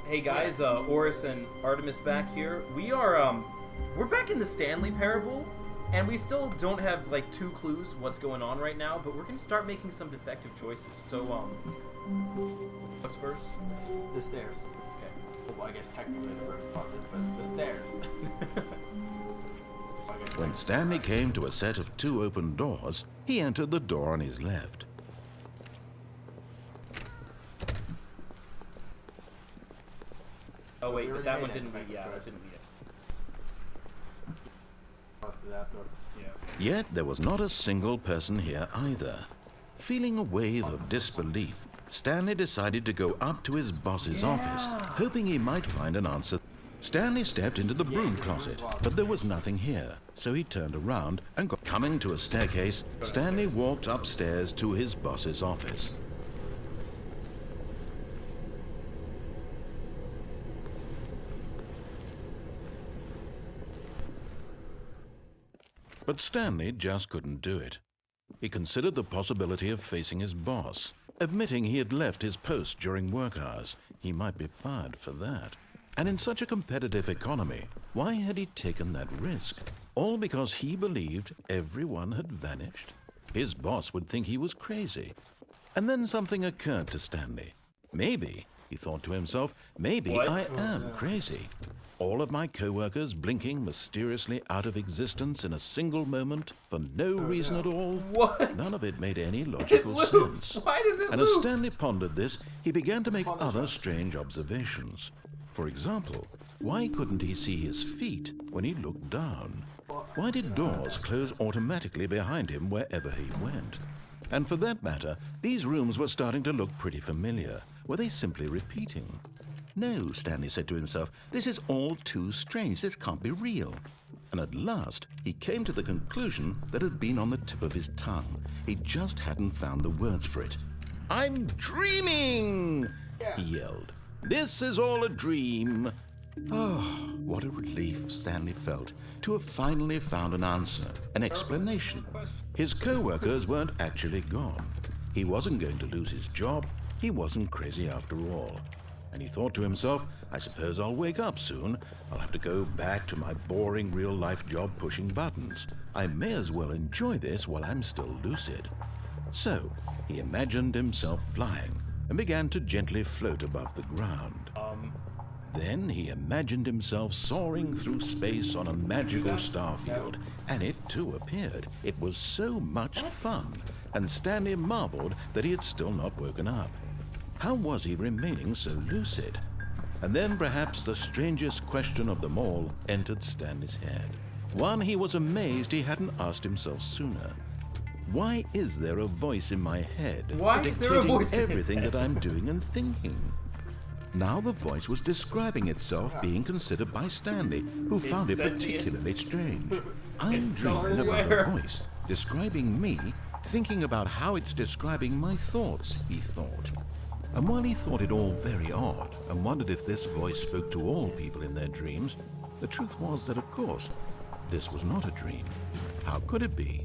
Hey guys, Oris and Artemis back here. We're back in the Stanley Parable, and we still don't have like two clues what's going on right now, but we're gonna start making some defective choices. So, what's first? The stairs. Okay. Well, I guess technically the room closet, but the stairs. When Stanley came to a set of two open doors, he entered the door on his left. Oh wait, We but already that made one that didn't. defective Yeah, choice. that didn't read it. That door. Yeah. Yet there was not a single person here either. Feeling a wave of disbelief, Stanley decided to go up to his boss's office, hoping he might find an answer. Stanley stepped into the broom closet, but there was nothing here, so he turned around and coming to a staircase, Stanley walked upstairs to his boss's office. But Stanley just couldn't do it. He considered the possibility of facing his boss, admitting he had left his post during work hours. He might be fired for that. And in such a competitive economy, why had he taken that risk? All because he believed everyone had vanished? His boss would think he was crazy. And then something occurred to Stanley. Maybe, he thought to himself, maybe I am crazy. All of my co-workers blinking mysteriously out of existence in a single moment for no reason at all. What? None of it made any logical It loops. sense. Why does it And loop? as Stanley pondered this, he began to make other strange observations. For example, why couldn't he see his feet when he looked down? Why did doors close automatically behind him wherever he went? And for that matter, these rooms were starting to look pretty familiar. Were they simply repeating? No, Stanley said to himself, this is all too strange. This can't be real. And at last, he came to the conclusion that had been on the tip of his tongue. He just hadn't found the words for it. I'm dreaming, he yelled. This is all a dream. Oh, what a relief Stanley felt to have finally found an answer, an explanation. His co-workers weren't actually gone. He wasn't going to lose his job. He wasn't crazy after all. And he thought to himself, I suppose I'll wake up soon. I'll have to go back to my boring real-life job pushing buttons. I may as well enjoy this while I'm still lucid. So, he imagined himself flying and began to gently float above the ground. Then he imagined himself soaring through space on a magical starfield, and it too appeared. It was so much fun, and Stanley marveled that he had still not woken up. How was he remaining so lucid? And then perhaps the strangest question of them all entered Stanley's head. One he was amazed he hadn't asked himself sooner. Why is there a voice in my head Why is there a dictating voice in his everything head? that I'm doing and thinking? Now the voice was describing itself being considered by Stanley, who found it sentient. particularly strange. I'm It's dreaming about self-aware. a voice describing me, thinking about how it's describing my thoughts, he thought. And while he thought it all very odd and wondered if this voice spoke to all people in their dreams, the truth was that, of course, this was not a dream. How could it be?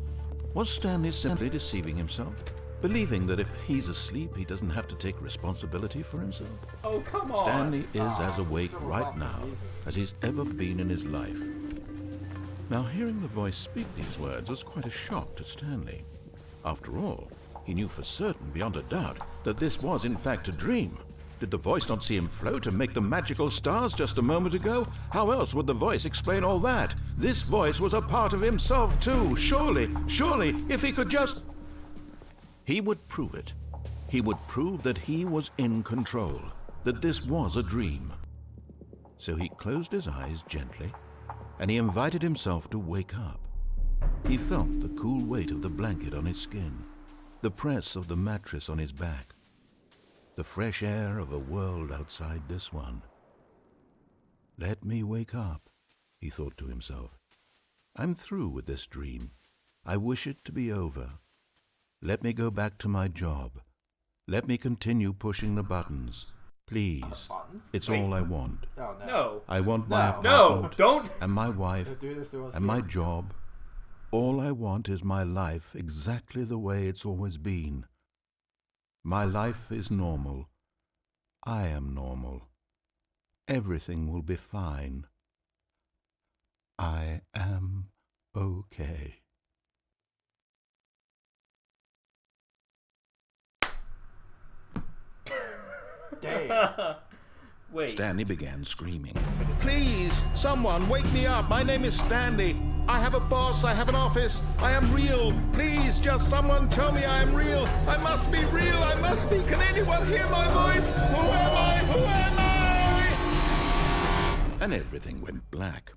Was Stanley simply deceiving himself, believing that if he's asleep, he doesn't have to take responsibility for himself? Oh, come on. Stanley is as awake right now as he's ever been in his life. Now, hearing the voice speak these words was quite a shock to Stanley. After all, he knew for certain, beyond a doubt, that this was in fact a dream. Did the voice not see him float and make the magical stars just a moment ago? How else would the voice explain all that? This voice was a part of himself too. Surely, if he could just... He would prove it. He would prove that he was in control, that this was a dream. So he closed his eyes gently, and he invited himself to wake up. He felt the cool weight of the blanket on his skin, the press of the mattress on his back, the fresh air of a world outside this one. Let me wake up, he thought to himself. I'm through with this dream. I wish it to be over. Let me go back to my job. Let me continue pushing the buttons. Please. Buttons? It's Wait. all I want. Oh, no. No. I want my No, apartment don't. and my wife Don't do this to us and my again. job. All I want is my life exactly the way it's always been. My life is normal. I am normal. Everything will be fine. I am okay. Dang. Wait. Stanley began screaming. Please, someone, wake me up. My name is Stanley. I have a boss. I have an office. I am real. Please, just someone tell me I am real. I must be real. I must be. Can anyone hear my voice? Who am I? Who am I? And everything went black.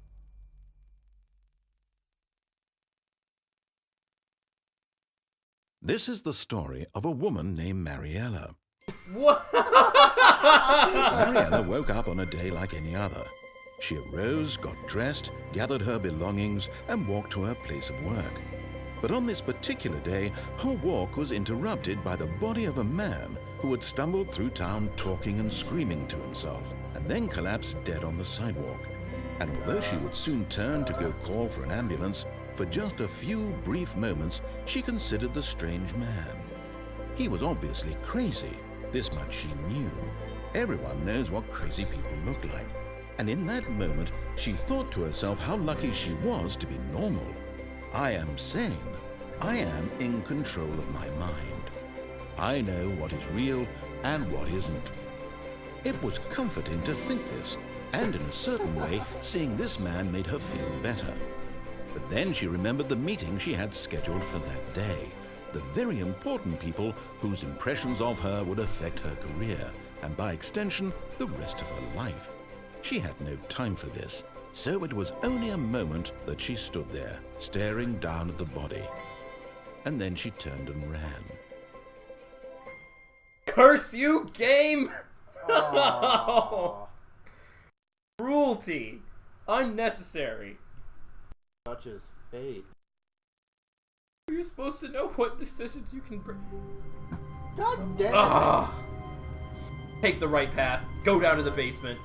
This is the story of a woman named Mariella. What? Mariella woke up on a day like any other. She arose, got dressed, gathered her belongings, and walked to her place of work. But on this particular day, her walk was interrupted by the body of a man who had stumbled through town talking and screaming to himself, and then collapsed dead on the sidewalk. And although she would soon turn to go call for an ambulance, for just a few brief moments, she considered the strange man. He was obviously crazy. This much she knew. Everyone knows what crazy people look like. And in that moment, she thought to herself how lucky she was to be normal. I am sane. I am in control of my mind. I know what is real and what isn't. It was comforting to think this, and in a certain way, seeing this man made her feel better. But then she remembered the meeting she had scheduled for that day. The very important people whose impressions of her would affect her career, and by extension, the rest of her life. She had no time for this, so it was only a moment that she stood there, staring down at the body. And then she turned and ran. Curse you, game! Aw. Cruelty. Unnecessary. Such is fate. You're supposed to know what decisions you can bring. God damn it. Ah! Take the right path. Go down to the basement.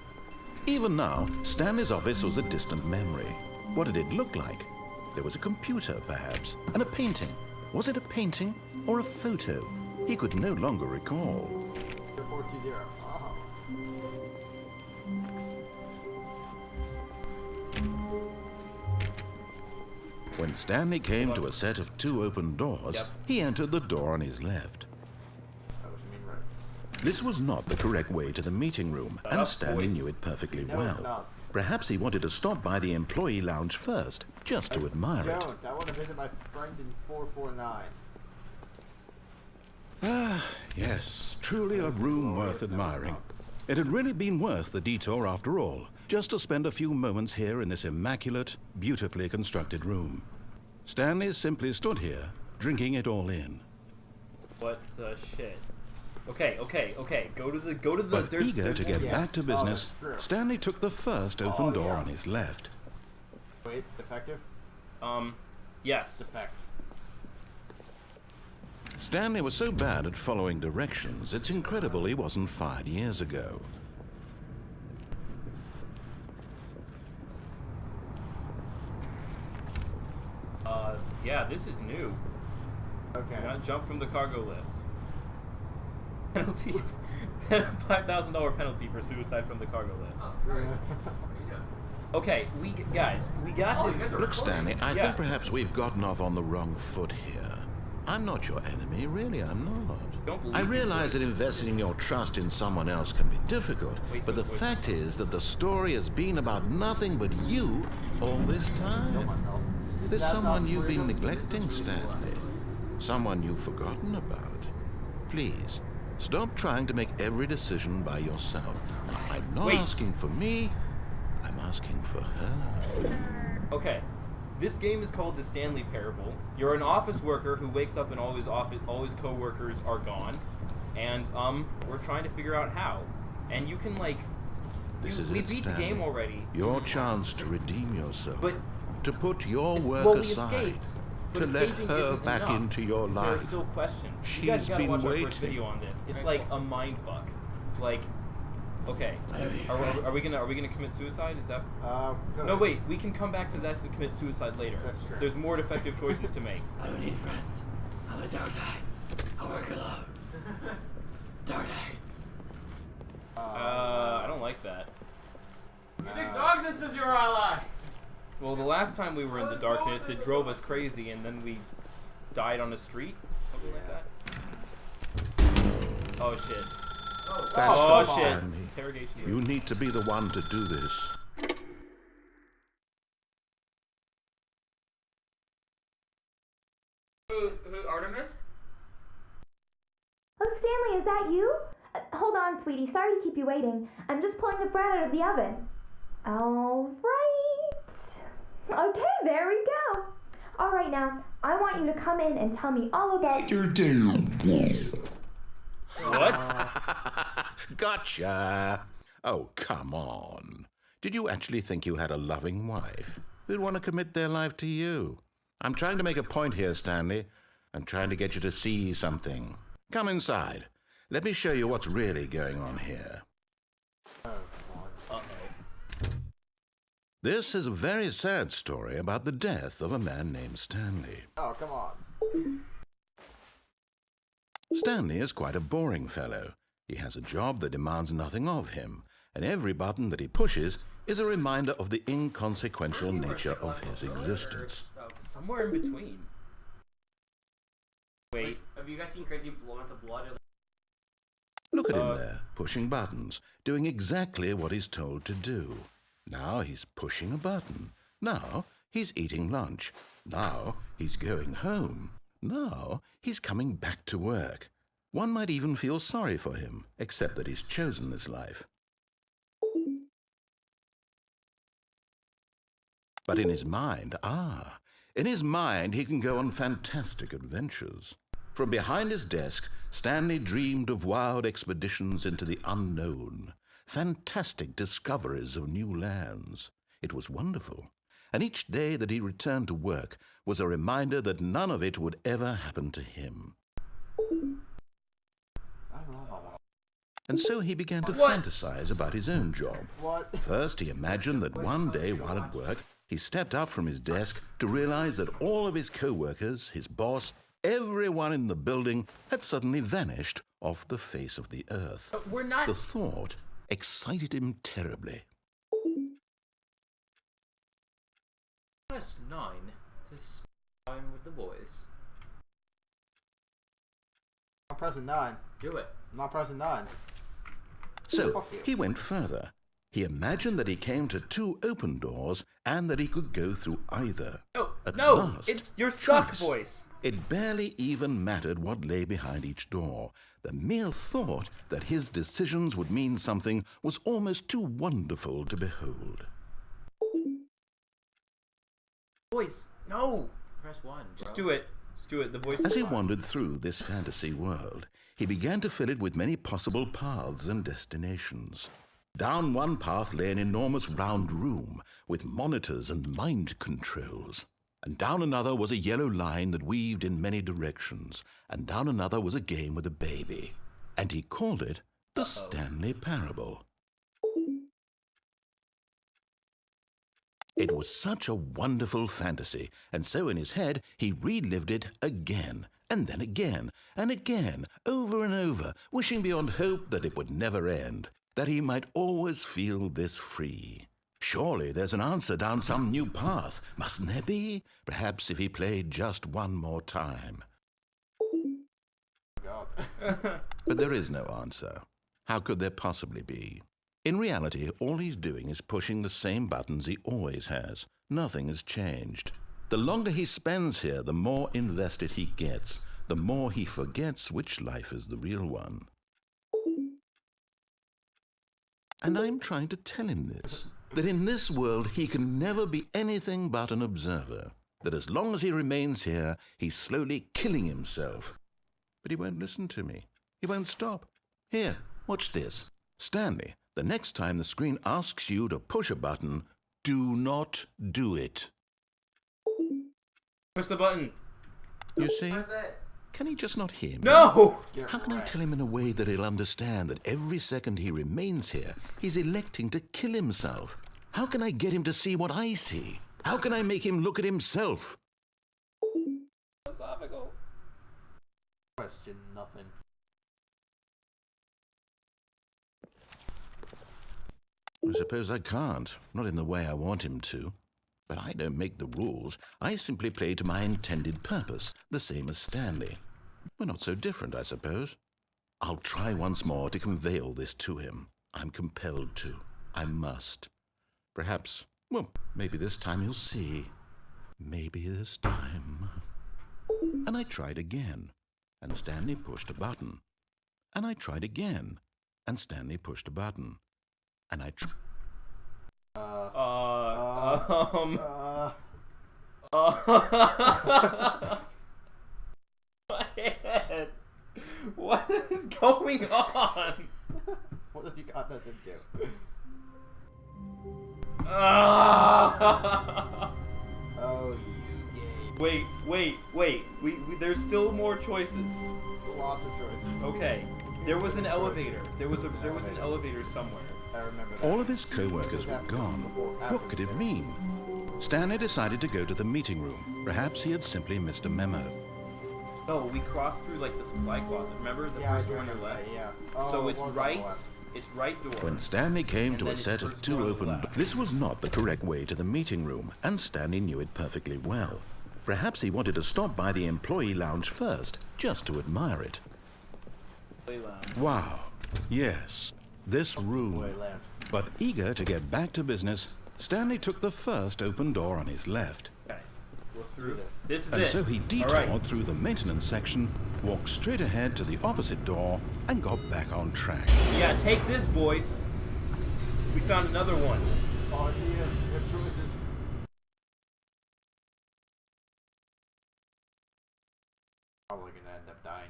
Even now, Stanley's office was a distant memory. What did it look like? There was a computer, perhaps, and a painting. Was it a painting or a photo? He could no longer recall. 420. Oh. When Stanley came to a set of two open doors, Yep. he entered the door on his left. That was mean, right? This was not the correct way to the meeting room, and Up, Stanley boys. knew it perfectly No, it's well. not. Perhaps he wanted to stop by the employee lounge first, just to admire it. Don't. I want to visit my friend in 449. Yes, truly a room worth admiring. It had really been worth the detour after all, just to spend a few moments here in this immaculate, beautifully constructed room. Stanley simply stood here, drinking it all in. What the shit? Okay. Go to the. But there's, eager there's, to get yes. back to Oh, business, that's true. Stanley took the first open Oh, door yeah. on his left. Wait, defective? Yes. Defect. Stanley was so bad at following directions, it's incredible he wasn't fired years ago. Yeah, this is new. Okay. Not jump from the cargo lift. Penalty. $5,000 penalty for suicide from the cargo lift. Okay, guys, we got this. Look, Stanley, I Yeah. think perhaps we've gotten off on the wrong foot here. I'm not your enemy, really, I'm not. Don't believe I me, realize that boys. investing your trust in someone else can be difficult, Wait, but the boys. fact is that the story has been about nothing but you all this Kill time. myself. There's Isn't that someone not you've been freedom? neglecting, Stanley. Someone you've forgotten about. Please, stop trying to make every decision by yourself. I'm not Wait. asking for me, I'm asking for her. Okay, this game is called the Stanley Parable. You're an office worker who wakes up and all his coworkers are gone, and we're trying to figure out how. And you can like, This is we it, beat the Stanley. game already. Your chance to redeem yourself. But to put your work well, we aside. escaped. But To let escaping her isn't back enough. into your There are life. still questions. She's You guys gotta been watch our waiting. first video on this. It's like a mind fuck. Like, okay, are we gonna commit suicide? Is that? Go No, ahead. wait. We can come back to this and commit suicide later. That's true. There's more defective choices to make. I don't need friends. I'm a dark knight. I work alone. Dark knight. I don't like that. darkness is your ally. Well, the last time we were in the darkness, it drove us crazy, and then we died on a street, something like that. Oh shit! That's Oh right, shit! Stanley. Interrogation. You need to be the one to do this. Who, Artemis? Oh, Stanley, is that you? Hold on, sweetie. Sorry to keep you waiting. I'm just pulling the bread out of the oven. All right. Okay, there we go. All right, now, I want you to come in and tell me all about your day. What? Gotcha. Oh, come on. Did you actually think you had a loving wife who'd want to commit their life to you? I'm trying to make a point here, Stanley. I'm trying to get you to see something. Come inside. Let me show you what's really going on here. Uh-oh. This is a very sad story about the death of a man named Stanley. Oh, come on. Stanley is quite a boring fellow. He has a job that demands nothing of him, and every button that he pushes is a reminder of the inconsequential nature of his existence. Somewhere in between. Wait. Have you guys seen Crazy blow into blood? Look at him there, pushing buttons, doing exactly what he's told to do. Now he's pushing a button. Now he's eating lunch. Now he's going home. Now he's coming back to work. One might even feel sorry for him, except that he's chosen this life. But in his mind, in his mind he can go on fantastic adventures. From behind his desk, Stanley dreamed of wild expeditions into the unknown, fantastic discoveries of new lands. It was wonderful, and each day that he returned to work was a reminder that none of it would ever happen to him. And so he began to fantasize about his own job. First, he imagined that one day while at work, he stepped up from his desk to realize that all of his co-workers, his boss, everyone in the building had suddenly vanished off the face of the earth. But we're not... The thought excited him terribly. Press 9 to spy with the boys. I'm pressing 9. Do it. I'm not pressing 9. So he went further. He imagined that he came to 2 open doors and that he could go through either. At No, last, it's your stuck choice. voice. It barely even mattered what lay behind each door. The mere thought that his decisions would mean something was almost too wonderful to behold. Voice, no. Press 1. Just do it. Just do it. The voice. As he wandered through this fantasy world, he began to fill it with many possible paths and destinations. Down one path lay an enormous round room with monitors and mind controls. And down another was a yellow line that weaved in many directions. And down another was a game with a baby. And he called it the Stanley Parable. It was such a wonderful fantasy, and so in his head he relived it again, and then again, and again, over and over, wishing beyond hope that it would never end, that he might always feel this free. Surely there's an answer down some new path, mustn't there be? Perhaps if he played just one more time. But there is no answer. How could there possibly be? In reality, all he's doing is pushing the same buttons he always has. Nothing has changed. The longer he spends here, the more invested he gets, the more he forgets which life is the real one. And I'm trying to tell him this, that in this world he can never be anything but an observer, that as long as he remains here, he's slowly killing himself. But he won't listen to me. He won't stop. Here, watch this. Stanley, the next time the screen asks you to push a button, do not do it. Push the button. You see? Can he just not hear me? No! How can I tell him in a way that he'll understand that every second he remains here, he's electing to kill himself? How can I get him to see what I see? How can I make him look at himself? Philosophical. Question nothing. suppose I can't. Not in the way I want him to. But I don't make the rules. I simply play to my intended purpose, the same as Stanley. We're not so different, I suppose. I'll try once more to convey all this to him. I'm compelled to. I must. Perhaps, well, maybe this time he'll see. Maybe this time. And I tried again, and Stanley pushed a button. And I tried again, and Stanley pushed a button. And I My head. What is going on? What have you got that to do? Oh, you gay. Wait. There's still more choices. Lots of choices. Okay. There was an elevator. There was an elevator somewhere. I remember that. All of his co-workers were gone. What could it mean? Stanley decided to go to the meeting room. Perhaps he had simply missed a memo. No, we crossed through like the supply closet. Remember the Yeah, first I do one on your remember left? that, yeah. Oh, So it it's was on the right. left. It's right door. When Stanley came And to then a it's set of first door two on the open left. this was not the correct way to the meeting room, and Stanley knew it perfectly well. Perhaps he wanted to stop by the employee lounge first, just to admire it. Play lounge. Wow. Yes, this room. Boy, lamp. But eager to get back to business, Stanley took the first open door on his left. Okay. Let's do this. This is And it. so he All detoured right. through the maintenance section, walked straight ahead to the opposite door, and got back on track. Yeah, take this, voice. We found another one. Oh, yeah, you have choices. Probably gonna end up dying.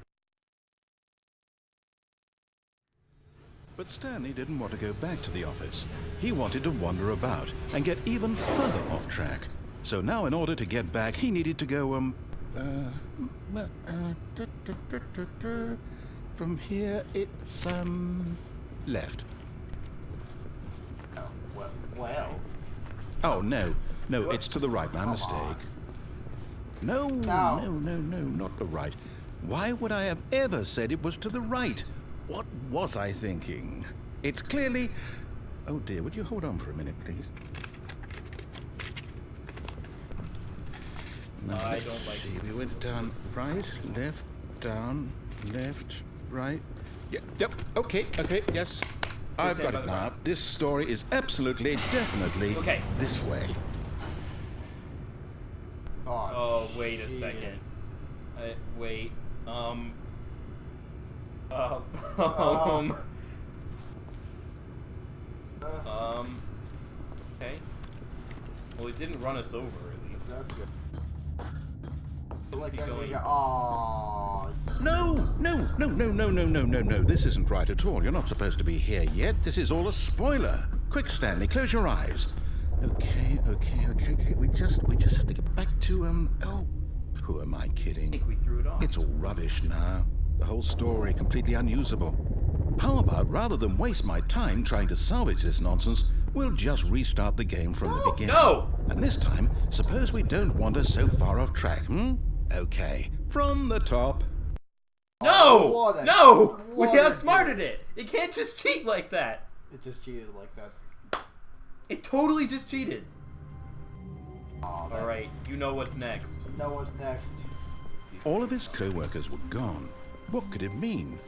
But Stanley didn't want to go back to the office. He wanted to wander about and get even further off track. So now in order to get back, he needed to go, from here it's, left. Oh, well. Oh, no, it's to the right, my mistake. No, not the right. Why would I have ever said it was to the right? What was I thinking? It's clearly... Oh dear, would you hold on for a minute, please? Now, I let's don't like see. We went down right, left, down, left, right. Yep, okay, yes. I've stand got by it the now. bar. This story is absolutely, definitely Okay. this way. Oh, wait a shit. second. Wait. Okay. Well, it didn't run us over, at least. That's good. Like Keep that, going. we got. Aww. No. This isn't right at all. You're not supposed to be here yet. This is all a spoiler. Quick, Stanley, close your eyes. Okay. We just have to get back to, oh, who am I I kidding? think we threw it off. It's all rubbish now. The whole story completely unusable. How about rather than waste my time trying to salvage this nonsense, we'll just restart the game from the beginning. No! And this time, suppose we don't wander so far off track, Okay, from the top. No! What a- No! We what a outsmarted it! It can't just cheat like that! It just cheated like that. It totally just cheated. Aw, Alright, you know what's next. Know what's next. All of his co-workers were gone. What could it mean?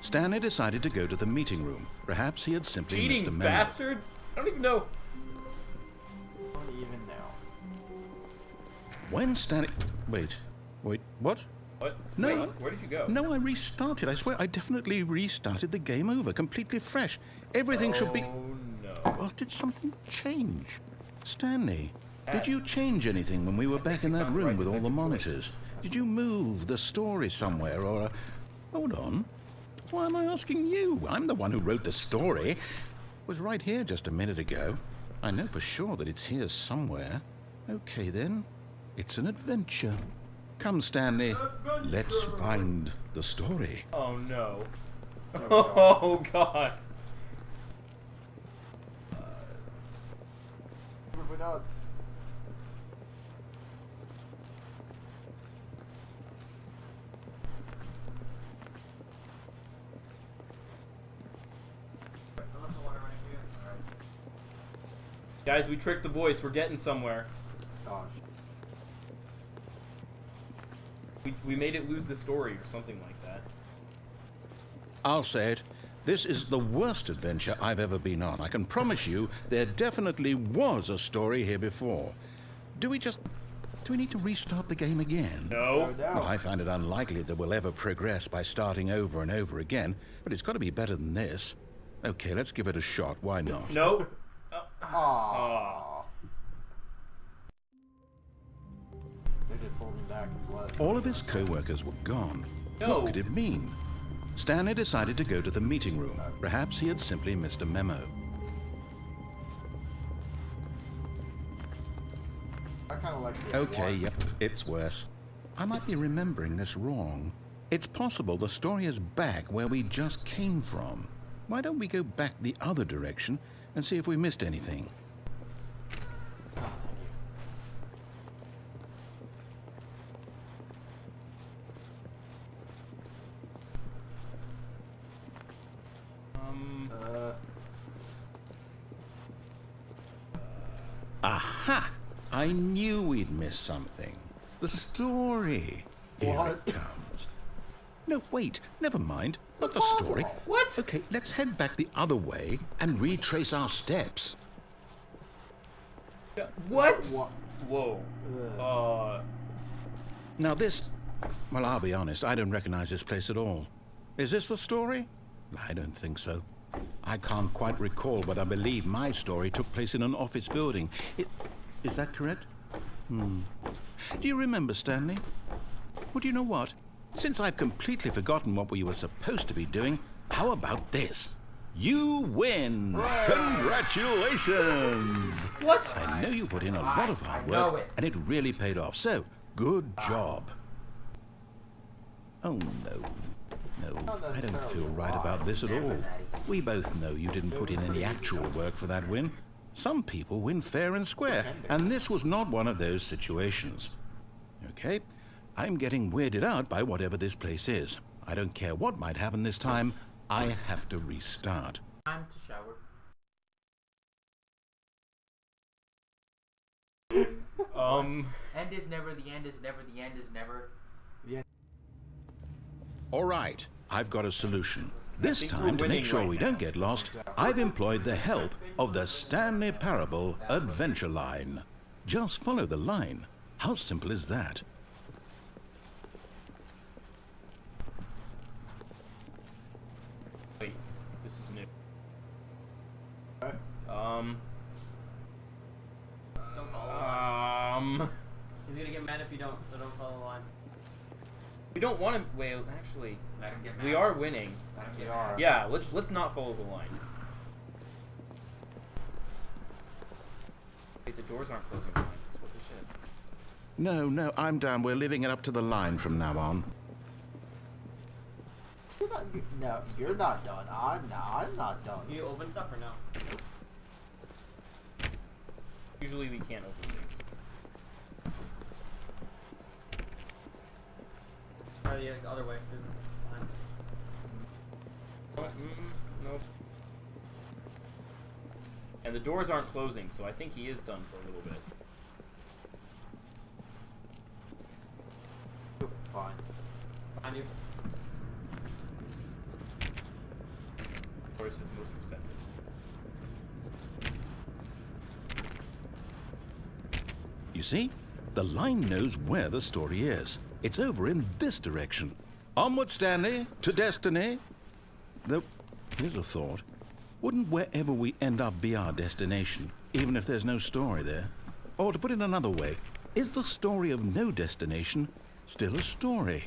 Stanley decided to go to the meeting room. Perhaps he had simply missed a Cheating memo. bastard! I don't even know. I don't even know. When Stanley... Wait, what? What? No. Wait, where did you go? No, I restarted. I swear, I definitely restarted the game over, completely fresh. Everything should be... Oh no. Well, did something change? Stanley, did you change anything when we were back in that found the room right with all the detective monitors? Did you move the story somewhere, or... Hold on. Why am I asking you? I'm the one who wrote the story. It was right here just a minute ago. I know for sure that it's here somewhere. Okay, then. It's an adventure. Come, Stanley. Let's find the story. Oh no. There we go. Oh god. Moving on. Guys, we tricked the voice. We're getting somewhere. Gosh. We made it lose the story or something like that. I'll say it. This is the worst adventure I've ever been on. I can promise you there definitely was a story here before. Do we need to restart the game again? No. Well, I find it unlikely that we'll ever progress by starting over and over again, but it's got to be better than this. Okay, let's give it a shot. Why not? No. Aww. They're just holding back blood. All of his co-workers were gone. No. What could it mean? Stanley decided to go to the meeting room. Perhaps he had simply missed a memo. I kind of like the Okay, one. yep, it's worse. I might be remembering this wrong. It's possible the story is back where we just came from. Why don't we go back the other direction and see if we missed anything? Aha! I knew we'd miss something. The story. Here What? it comes. No, wait, never mind. Not the story. What? Okay, let's head back the other way and retrace our steps. What? What? Whoa. Now this... Well, I'll be honest, I don't recognize this place at all. Is this the story? I don't think so. I can't quite recall, but I believe my story took place in an office building. Is that correct? Do you remember, Stanley? Well, do you know what? Since I've completely forgotten what we were supposed to be doing, how about this? You win! Congratulations! What? I know you put in a lot of hard work, and it really paid off, so good job. Oh, no. No, I don't feel right about this at all. We both know you didn't put in any actual work for that win. Some people win fair and square, and this was not one of those situations. Okay, I'm getting weirded out by whatever this place is. I don't care what might happen this time, I have to restart. Time to shower. End is never, the end is never, the end is never. All right, I've got a solution. This think we're time, to winning make sure right we don't get lost, I've employed the help of the Stanley Parable Adventure Line. Just follow the line. How simple is that? Wait, this is new. Okay. Don't follow the line. Um, He's gonna get mad if you don't, so don't follow the line. we don't want to. Wait, actually, Let him get mad. we are winning. Let him We get are. mad. Yeah, let's not follow the line. Wait, the doors aren't closing behind us. What the shit? No, I'm down. We're living it up to the line from now on. No, you're not done. I'm not done. You open stuff or no? Usually we can't open things. Or the other way. There's a line. Oh, nope. And the doors aren't closing, so I think he is done for a little bit. Fine. Behind you. Doors is most receptive. You see? The line knows where the story is. It's over in this direction. Onward, Stanley, to destiny. Though, here's a thought. Wouldn't wherever we end up be our destination, even if there's no story there? Or to put it another way, is the story of no destination still a story?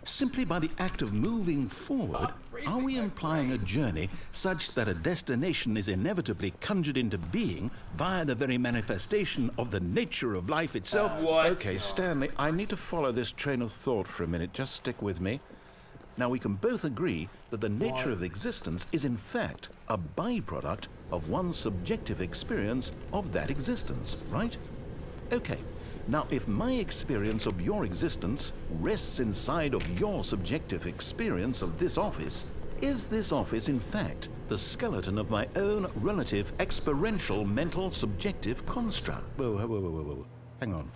Simply by the act of moving forward, are we implying a journey such that a destination is inevitably conjured into being via the very manifestation of the nature of life itself? What? Okay, Stanley, I need to follow this train of thought for a minute. Just stick with me. Now, we can both agree that the nature of existence is in fact a byproduct of one's subjective experience of that existence, right? Okay. Now, if my experience of your existence rests inside of your subjective experience of this office, is this office, in fact, the skeleton of my own relative experiential mental subjective construct. Whoa. Hang on.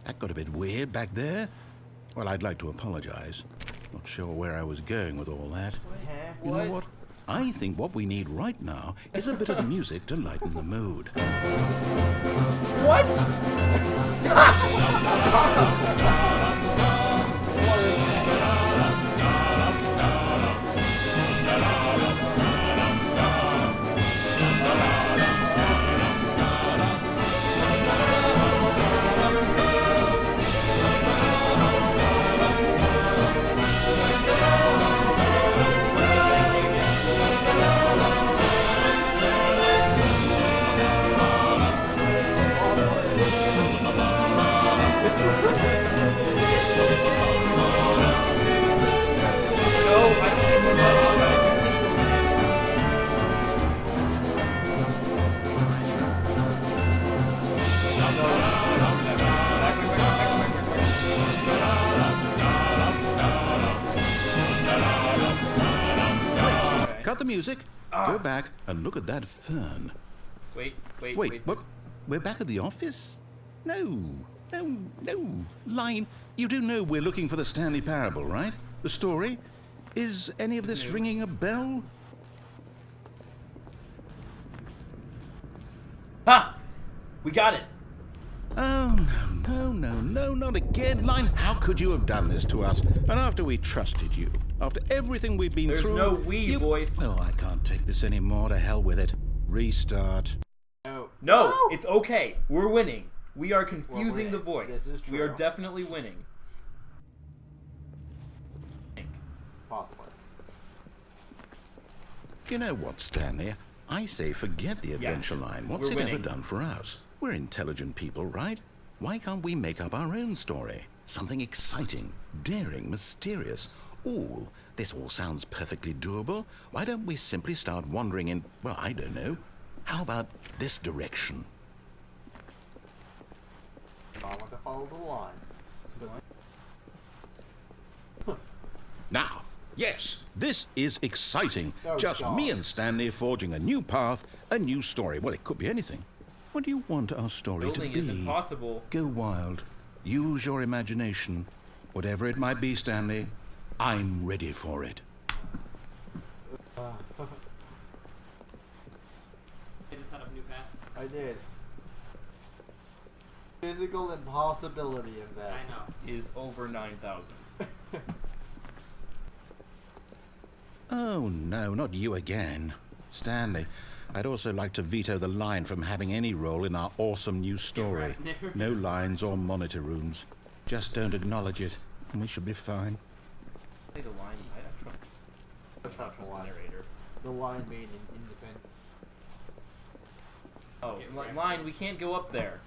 That got a bit weird back there. Well, I'd like to apologize. Not sure where I was going with all that. You know what? I think what we need right now is a bit of music to lighten the mood. What? Cut the music, go back and look at that fern. Wait. What? We're back at the office? No. Line, you do know we're looking for the Stanley Parable, right? The story? Is any of this ringing a bell? Ha! We got it. Oh, no, not again. Line, how could you have done this to us? And after we trusted you, after everything we've been There's through... no we, voice. Oh, I can't take this anymore. To hell with it. Restart. No, it's okay. We're winning. We are confusing the This voice. is We are true. definitely winning. Possibly. You know what, Stanley? I say forget the adventure line. What's we're it ever winning. done for us? We're intelligent people, right? Why can't we make up our own story? Something exciting, daring, mysterious. Ooh, this all sounds perfectly doable. Why don't we simply start wandering in, well, I don't know. How about this direction? I want to follow the line. Now, yes, this is exciting. Oh, Just God. me and Stanley forging a new path, a new story. Well, it could be anything. What do you want our story Building to is be? impossible. Go wild. Use your imagination. Whatever it might be, Stanley, I'm ready for it. They just set up a new path. I did. Physical impossibility of that. I know. Is over 9,000. Oh, no, not you again. Stanley, I'd also like to veto the line from having any role in our awesome new story. right. No lines or monitor rooms. Just don't acknowledge it, and we should be fine. Say the line. I trust the the line. narrator. The line being independent. Oh, Get wrecked. line. We can't go up there.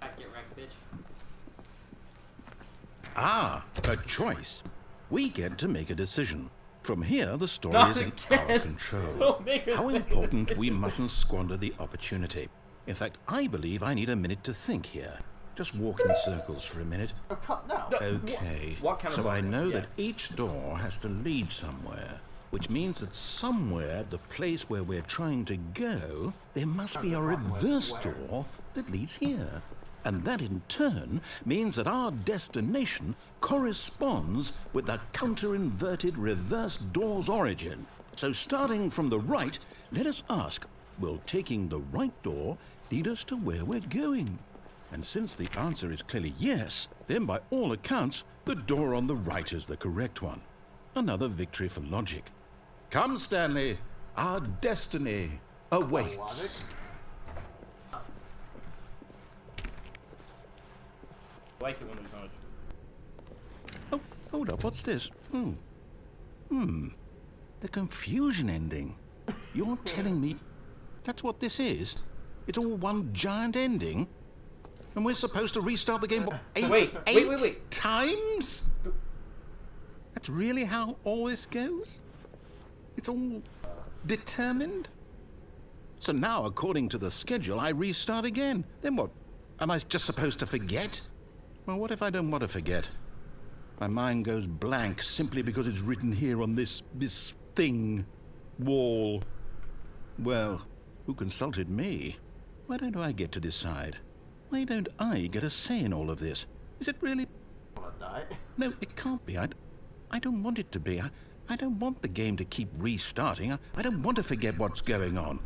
Get wrecked, bitch. Ah, a choice. We get to make a decision. From here, the story Not is in again. our control. Don't make us How make a important we decision. mustn't squander the opportunity. In fact, I believe I need a minute to think here. Just walk in circles for a minute. Oh, no. Okay. What kind of so I circle? know Yes. that each door has to lead somewhere, which means that somewhere, the place where we're trying to go, there must be a reverse door that leads here. And that in turn means that our destination corresponds with the counter-inverted reverse door's origin. So starting from the right, let us ask, will taking the right door lead us to where we're going? And since the answer is clearly yes, then by all accounts, the door on the right is the correct one. Another victory for logic. Come, Stanley, our destiny awaits. Logic? I like it when there's not Oh, hold up, what's this? The confusion ending. You're telling me that's what this is? It's all one giant ending? And we're supposed to restart the game what, Wait. eight times? That's really how all this goes? It's all determined? So now, according to the schedule, I restart again. Then what? Am I just supposed to forget? Well, what if I don't want to forget? My mind goes blank simply because it's written here on this thing. Wall. Well, who consulted me? Why don't I get to decide? Why don't I get a say in all of this? Is it really? Wanna die? No, it can't be. I don't want it to be. I don't want the game to keep restarting. I don't want to forget what's going on.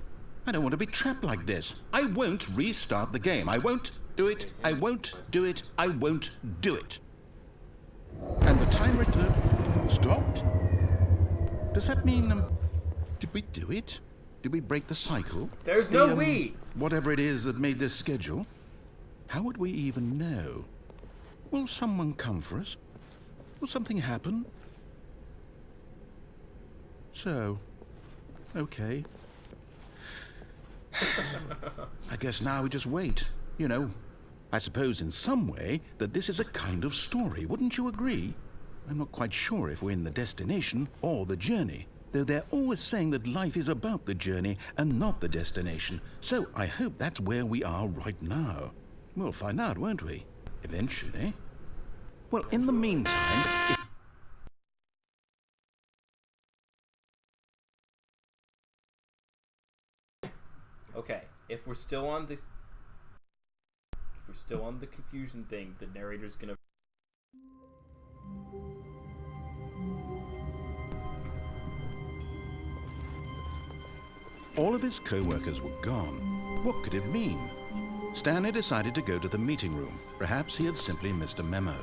I don't want to be trapped like this. I won't restart the game. I won't do it. I won't do it. I won't do it. And the timer stopped? Does that mean, did we do it? Did we break the cycle? There's no we! Whatever it is that made this schedule? How would we even know? Will someone come for us? Will something happen? So, okay. I guess now we just wait. You know, I suppose in some way that this is a kind of story, wouldn't you agree? I'm not quite sure if we're in the destination or the journey, though they're always saying that life is about the journey and not the destination. So I hope that's where we are right now. We'll find out, won't we? Eventually. Well, in the meantime, Okay, if we're still on this... If we're still on the confusion thing, the narrator's gonna... all of his co-workers were gone. What could it mean? Stanley decided to go to the meeting room. Perhaps he had simply missed a memo.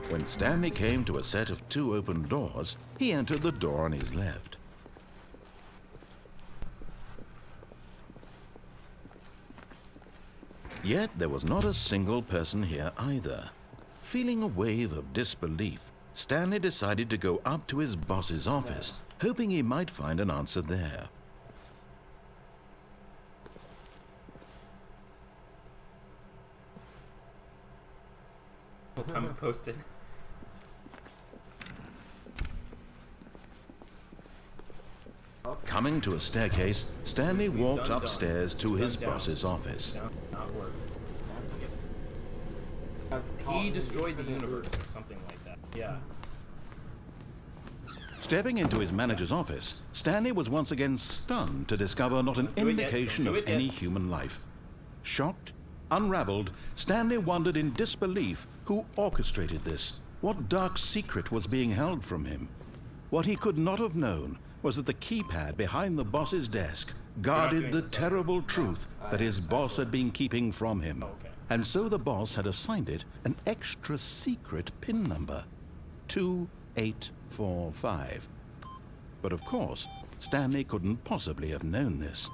When Stanley came to a set of 2 open doors, he entered the door on his left. Yet there was not a single person here either. Feeling a wave of disbelief, Stanley decided to go up to his boss's office, hoping he might find an answer there. I'm posted. Coming to a staircase, Stanley walked upstairs to his boss's office. Not work. He destroyed the universe or something like that. Yeah. Stepping into his manager's office, Stanley was once again stunned to discover not an indication of any human life. Shocked, unraveled, Stanley wondered in disbelief who orchestrated this. What dark secret was being held from him? What he could not have known was that the keypad behind the boss's desk guarded the terrible truth that his boss had been keeping from him. And so the boss had assigned it an extra secret PIN number, 2845. But of course, Stanley couldn't possibly have known this.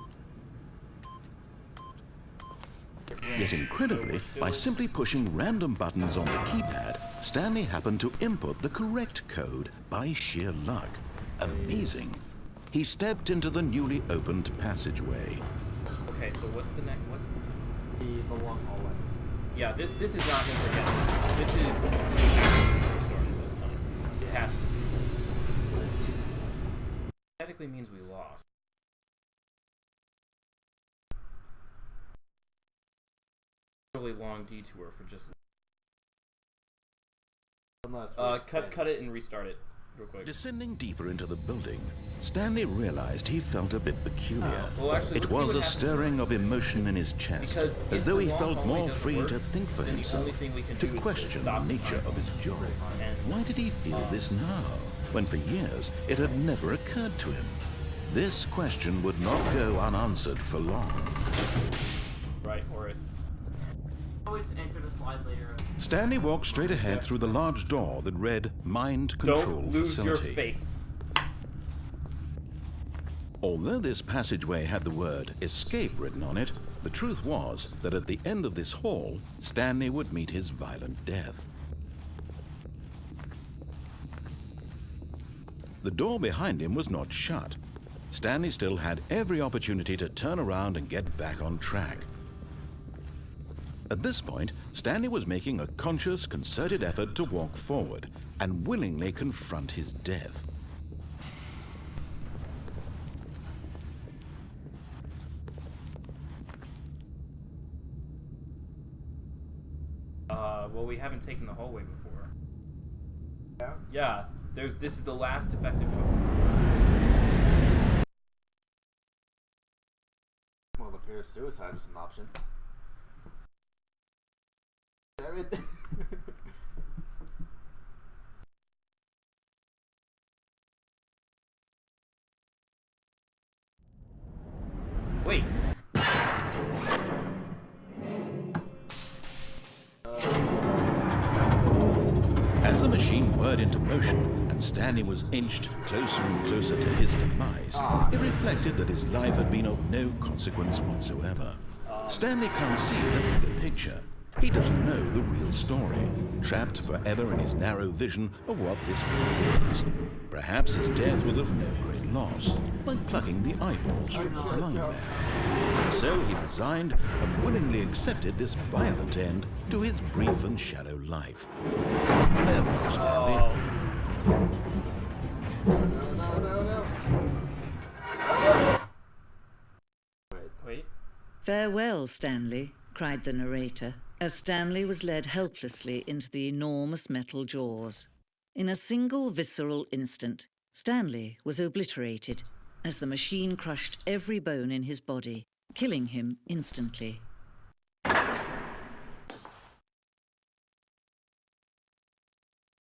Yet incredibly, by simply pushing random buttons on the keypad, Stanley happened to input the correct code by sheer luck. Amazing. He stepped into the newly opened passageway. Okay, so what's the next? What's The long hallway. Yeah, this is not gonna forget. This is started this time. It has to. Technically means we lost. Really long detour for just. Cut it and restart it real quick. Descending deeper into the building, Stanley realized he felt a bit peculiar. Well, actually, It let's see was what a happens stirring of emotion in his chest, Because as if though the he long felt hallway more doesn't free work, to think for then the himself, only thing we can to do is question the stop the nature time. of his job. And, Why did he feel this now, when for years it had never occurred to him? This question would not go unanswered for long. right, Horace. Always enter the slide later. Stanley walked straight ahead through the large door that read Mind Control Don't lose Facility. your faith. Although this passageway had the word escape written on it, the truth was that at the end of this hall, Stanley would meet his violent death. The door behind him was not shut. Stanley still had every opportunity to turn around and get back on track. At this point, Stanley was making a conscious, concerted effort to walk forward and willingly confront his death. we haven't taken the hallway before. Yeah. Yeah. This is the last effective choice. Well, it appears suicide is an option. Damn it. Wait. As the machine whirred into motion and Stanley was inched closer and closer to his demise, it reflected that his life had been of no consequence whatsoever. Stanley can't see the bigger picture. He doesn't know the real story, trapped forever in his narrow vision of what this world is. Perhaps his death was of no great loss, like plucking the eyeballs from a blind man. So he resigned and willingly accepted this violent end to his brief and shallow life. Farewell, Stanley. Wait. Farewell, Stanley, cried the narrator, as Stanley was led helplessly into the enormous metal jaws. In a single visceral instant, Stanley was obliterated as the machine crushed every bone in his body, killing him instantly.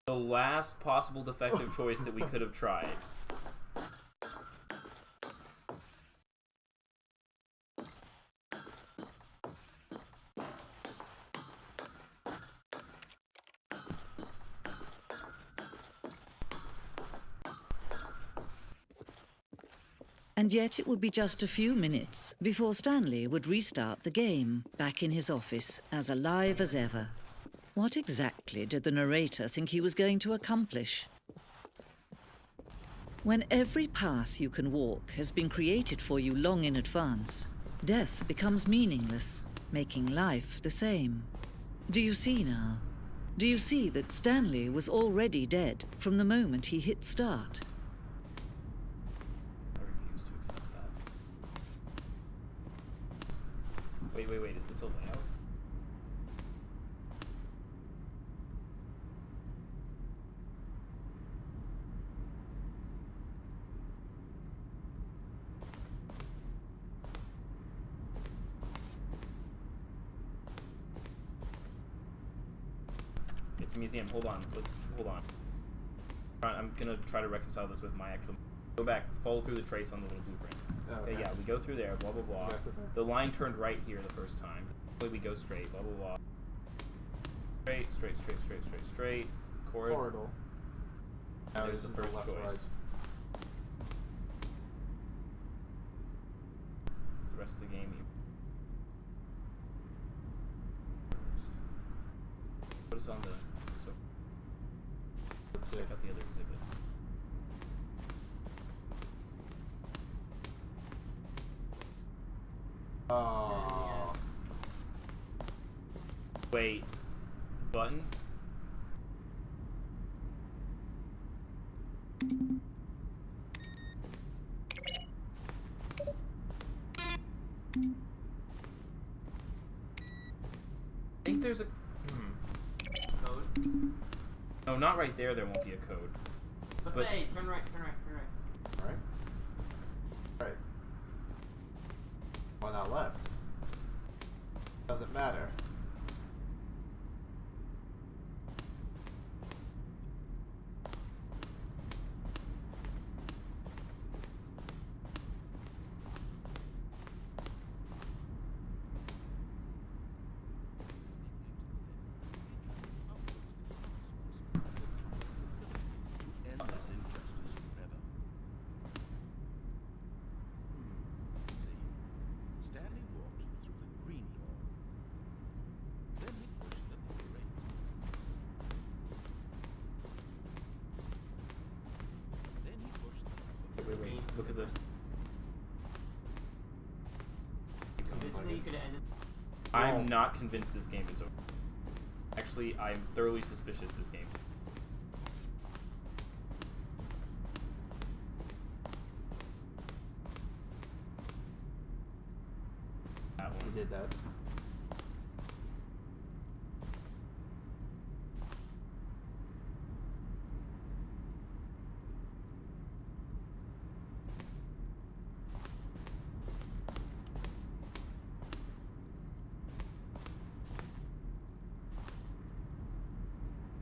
The last possible defective choice that we could have tried. And yet it would be just a few minutes before Stanley would restart the game, back in his office, as alive as ever. What exactly did the narrator think he was going to accomplish? When every path you can walk has been created for you long in advance, death becomes meaningless, making life the same. Do you see now? Do you see that Stanley was already dead from the moment he hit start? I refuse to accept that. Wait, is this a layout? It's a museum. Hold on. I'm gonna try to reconcile this with my actual. Go back. Follow through the trace on the little blueprint. Okay, yeah, we go through there. Blah blah blah. The line turned right here the first time. We go straight. Blah blah blah. Straight. Corridor. There's the first choice. The rest of the game. What is on the? So let's check out the other exhibits. Oh. Wait, buttons? I think there's a Code. no, not right there. There won't be a code. Let's But- say turn right. Right. Well, now left. Doesn't matter. Endless injustice forever. Stanley walked through the green door. Then he pushed the grate. Then he pushed the Wait. Look at this. Basically, you could have ended. I'm not convinced this game is over. Actually, I'm thoroughly suspicious this game. That He one. did that.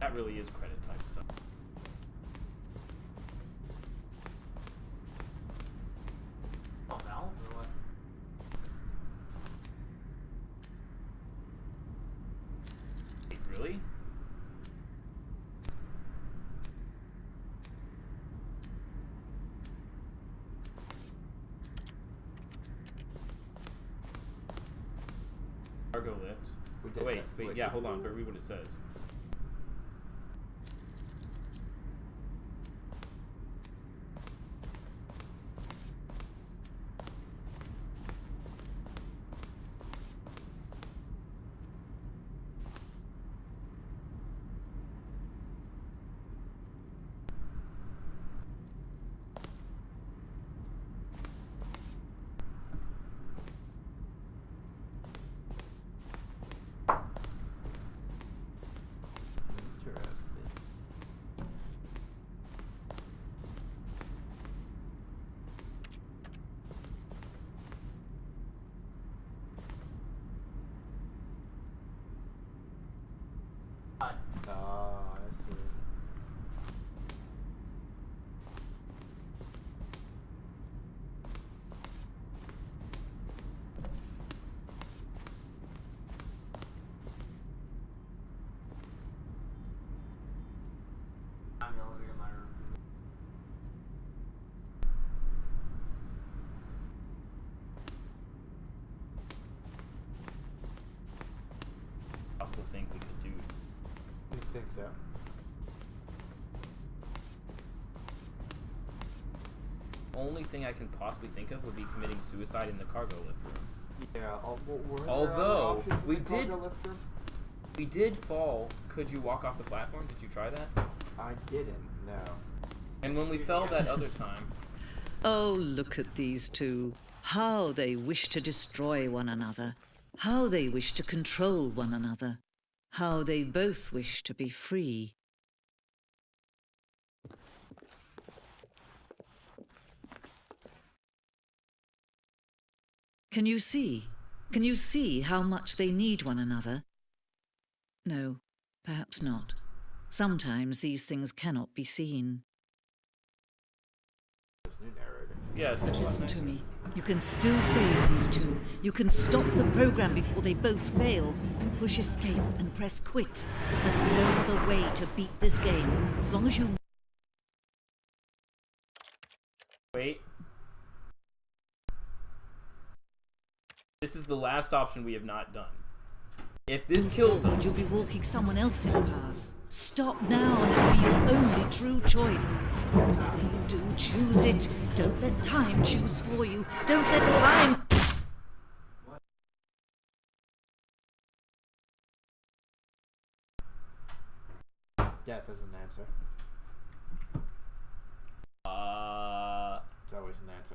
That really is credit type stuff. Oh, Valve or what? Wait, really? Cargo lift. We did Wait, that. wait, yeah, hold on, but read what it says. Interesting. God. Ah, I see. I'm the elevator in my room. Possible thing we could do. You think so? Only thing I can possibly think of would be committing suicide in the cargo lift room. Yeah. Were there Although, other options in we the cargo did- lift room? We did fall. Could you walk off the platform? Did you try that? I didn't. No. And when we fell that other time, Oh, look at these two. How they wish to destroy one another. How they wish to control one another. How they both wish to be free. Can you see? Can you see how much they need one another? No, perhaps not. Sometimes these things cannot be seen. This new narrator. yeah. But listen to me. You can still save these two. You can stop the program before they both fail. Push escape and press quit. There's no other way to beat this game. As long as you... Wait. This is the last option we have not done. If this kills Would us, you be walking someone else's path? Stop now and it'll be your only true choice. Whatever you do, choose it. Don't let time choose for you. Don't let time... Death is an answer. It's always an answer.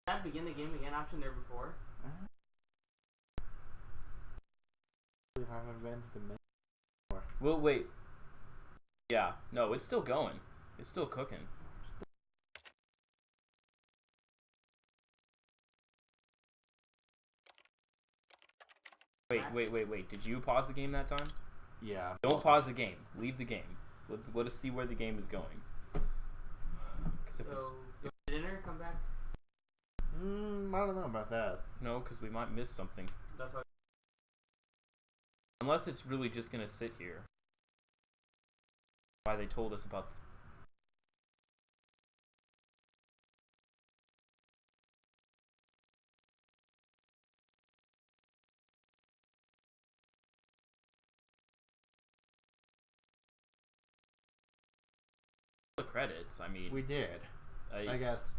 Did that begin the game again option there before? If I've ever been to the main. we'll wait. Yeah, no, it's still going. It's still cooking. Wait. Did you pause the game that time? Yeah. Don't pause the game. Leave the game. Let us see where the game is going. Because if it's, So, if dinner, come back. I don't know about that. no, because we might miss something. That's why. Unless it's really just gonna sit here. Why they told us about. The credits. I mean, We did. I I, guess.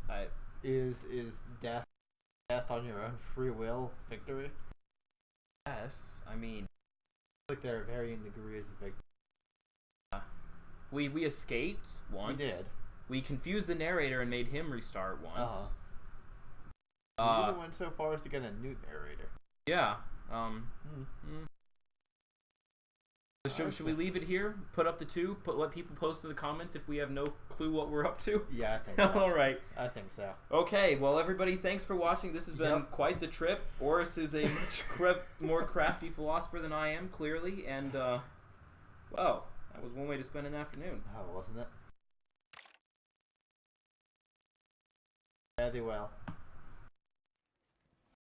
I Is death on your own free will victory? guess. I mean, Like there are varying degrees of victory. we escaped once. We did. We confused the narrator and made him restart once. We even went so far as to get a new narrator. Yeah. Should we leave it here? Put up the 2? Let people post in the comments if we have no clue what we're up to? Yeah, I think so. All right. I think so. Okay, well, everybody, thanks for watching. This has been quite the trip. Oris is a much more crafty philosopher than I am, clearly, and, well, that was one way to spend an afternoon. Oh, wasn't it? Very well.